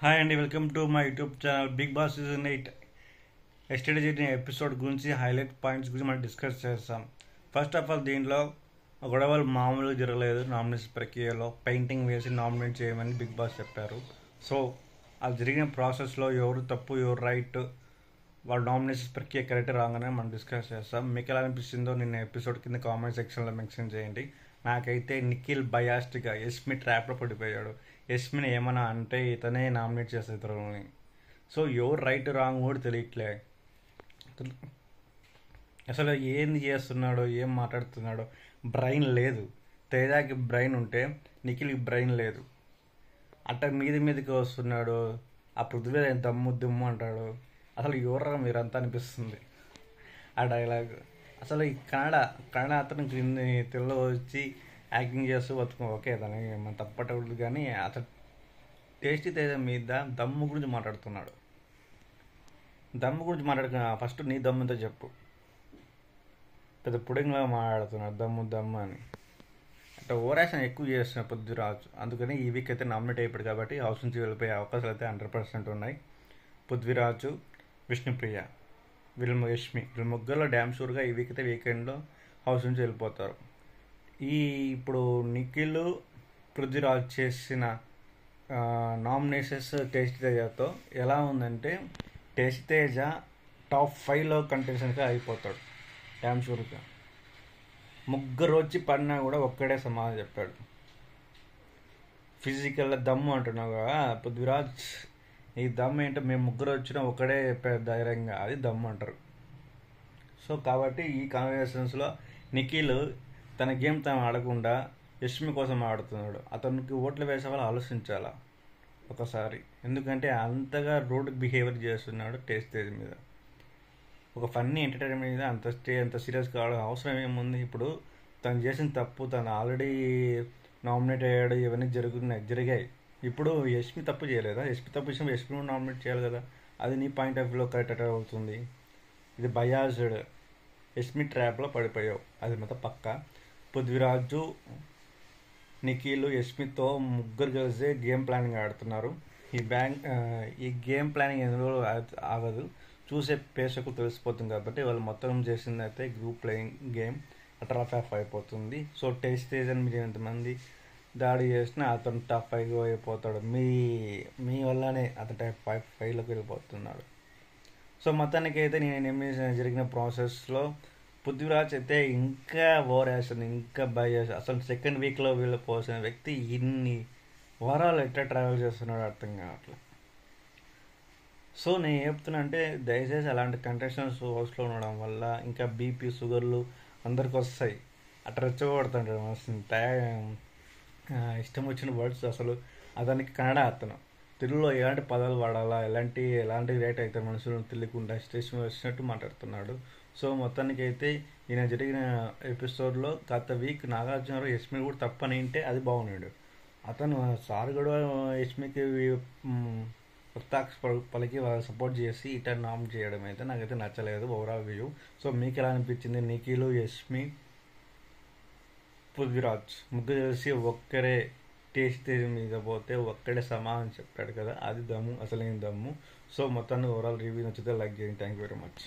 Hi అండి, welcome to my YouTube channel Bigg Boss season 8 yesterday జరిగిన episode గురించి highlight points గురించి మనం డిస్కస్ చేస్తాం. ఫస్ట్ ఆఫ్ ఆల్ దీంట్లో గొడవలు మామూలుగా జరగలేదు. నామినేషన్ ప్రక్రియలో పెయింటింగ్ వేసి నామినేట్ చేయమని బిగ్ బాస్ చెప్పారు. సో అది జరిగిన ప్రాసెస్లో ఎవరు తప్పు ఎవరు రైట్, వాళ్ళ నామినేషన్ ప్రక్రియ కరెక్ట్ రాగానే మనం డిస్కస్ చేస్తాం. మీకు ఎలా అనిపిస్తుందో నిన్న ఎపిసోడ్ కింద కామెంట్ సెక్షన్లో మెన్షన్ చేయండి. నాకైతే నిఖిల్ బయాస్డ్గా యస్మి ట్రాప్లో పడిపోయాడు. యస్మిని ఏమన్నా అంటే ఇతనే నామినేట్ చేస్తారు ఇతరులని. సో ఎవరు రైట్ రాంగ్ కూడా తెలియట్లే. అసలు ఏంది చేస్తున్నాడో ఏం మాట్లాడుతున్నాడో బ్రెయిన్ లేదు. తేజాకి బ్రెయిన్ ఉంటే నిఖిల్కి బ్రెయిన్ లేదు. అట్ట మీదకి వస్తున్నాడు. ఆ పృథ్వీ దమ్ము దుమ్ము అంటాడు. అసలు ఎవర్రా మీరంతా అనిపిస్తుంది ఆ డైలాగ్. అసలు ఈ కన్నడ అతను తెలుగులో వచ్చి యాక్టింగ్ చేస్తూ బతుకు ఓకే, దానికి మనం తప్పటప్పుడు. కానీ అతను టేస్టీ తేజ మీద దమ్ము గురించి మాట్లాడుతున్నాడు. దమ్ము గురించి మాట్లాడుతున్నా, ఫస్ట్ నీ దమ్ముతో చెప్పు. పెద్ద పుడింగ్లా మాట్లాడుతున్నాడు దమ్ము అని. అంటే ఓవరాక్షన్ ఎక్కువ చేస్తున్న పృథ్వీరాజ్. అందుకని ఈ వీక్ అయితే నామినేట్ అయిపోయాడు కాబట్టి హౌస్ నుంచి వెళ్ళిపోయే అవకాశాలు అయితే 100% ఉన్నాయి. పృథ్వీరాజు, విష్ణుప్రియ, యష్మి వీళ్ళ ముగ్గురులో డ్యామ్ షూర్గా ఈ వీక్ అయితే వీకెండ్లో హౌస్ నుంచి వెళ్ళిపోతారు. ఇప్పుడు నిఖిల్ పృథ్వీరాజ్ చేసిన నామినేషన్స్ టేస్టీ తేజతో ఎలా ఉందంటే, టేస్టీ తేజ టాప్ 5లో కంటెస్టెంట్గా అయిపోతాడు డ్యామ్ షూర్గా. ముగ్గురు వచ్చి పడినా కూడా ఒక్కడే సమాధానం చెప్పాడు. ఫిజికల్ దమ్ము అంటున్నావు కదా పృథ్వీరాజ్, ఈ దమ్ము ఏంటో మేము ముగ్గురు వచ్చినా ఒకడే చెప్పారు ధైర్యంగా, అది దమ్ము అంటారు. సో కాబట్టి ఈ కాన్వర్సేషన్స్లో నిఖిల్ తన గేమ్ తను ఆడకుండా యష్మి కోసం ఆడుతున్నాడు. అతనికి ఓట్లు వేసే వాళ్ళు ఆలోచించాలా ఒకసారి. ఎందుకంటే అంతగా రోడ్ బిహేవియర్ చేస్తున్నాడు టేస్ట్ తేజ్ మీద. ఒక ఫన్నీ ఎంటర్టైన్మెంట్ మీద అంత సీరియస్ కావడం అవసరం ఏముంది? ఇప్పుడు తను చేసిన తప్పు, తను ఆల్రెడీ నామినేట్ అయ్యాడు, ఇవన్నీ జరిగాయి. ఇప్పుడు యష్మి తప్పు చేయలేదా? యష్మి తప్పు చేసిన యష్మి నామినేట్ చేయాలి కదా. అది నీ పాయింట్ ఆఫ్ వ్యూలో కరెక్ట్ అవుతుంది. ఇది బయాస్డ్. యష్మి ట్రాప్లో పడిపోయావు, అది మొత్తం పక్క. పృథ్వీరాజు, నిఖిల్, యష్మితో ముగ్గురు కలిసి గేమ్ ప్లానింగ్ ఆడుతున్నారు. ఈ గేమ్ ప్లానింగ్ ఎందులో ఆగదు, చూసే ప్రేక్షకులు తెలిసిపోతుంది. కాబట్టి వాళ్ళు మొత్తం చేసింది అయితే గ్రూప్ ప్లేయింగ్ గేమ్ అట్రాఫ్ అయిపోతుంది. సో టేస్ట్ సీజన్ మీరు ఎంతమంది దాడి చేసినా అతను టాప్ 5 అయిపోతాడు. మీ వల్లనే అతను టాప్ 5లోకి వెళ్ళిపోతున్నాడు. సో మొత్తానికి అయితే నేను జరిగిన ప్రాసెస్లో పృథ్వీరాజ్ అయితే ఇంకా ఓవర్ యాక్షన్, ఇంకా చేస్తాను. అసలు సెకండ్ వీక్లో వెళ్ళిపోసిన వ్యక్తి ఇన్ని వారాలు ఎట్లా ట్రావెల్ చేస్తున్నాడు అర్థం కావట్లేదు. సో నేను చెప్తున్నా అంటే దయచేసి అలాంటి కంటెస్టెంట్స్ హౌస్లో ఉండడం వల్ల ఇంకా బీపీ షుగర్లు అందరికి వస్తాయి. అట్లా రెచ్చగొడుతుంటాడు ఇష్టం వచ్చిన వర్డ్స్. అసలు అతనికి కన్నడ అతను తెలుగులో ఎలాంటి పదాలు వాడాలా, ఎలాంటి రేట్ అయితే మనుషులను తెలియకుండా స్టేషన్ వచ్చినట్టు మాట్లాడుతున్నాడు. సో మొత్తానికి అయితే ఈయన జరిగిన ఎపిసోడ్లో గత వీక్ నాగార్జున యష్మి కూడా తప్పని ఉంటే అది బాగున్నాడు. అతను సార్ కూడా యష్మికి వక్తాక్ష పలికి సపోర్ట్ చేసి ఇట్లా నామ్ చేయడం అయితే నాకైతే నచ్చలేదు ఓవరాల్ వ్యూ. సో మీకు ఎలా అనిపించింది? నిఖిల్, యష్మి, పృథ్వీరాజ్ ముగ్గురు చేసి ఒక్కరే టేస్ట్ మీద పోతే ఒక్కడే సమాధానం చెప్పాడు కదా, అది దమ్ము, అసలైన దమ్ము. సో మొత్తాన్ని ఓవరాల్ రివ్యూ నచ్చితే లైక్ చేయండి. Thank you very much.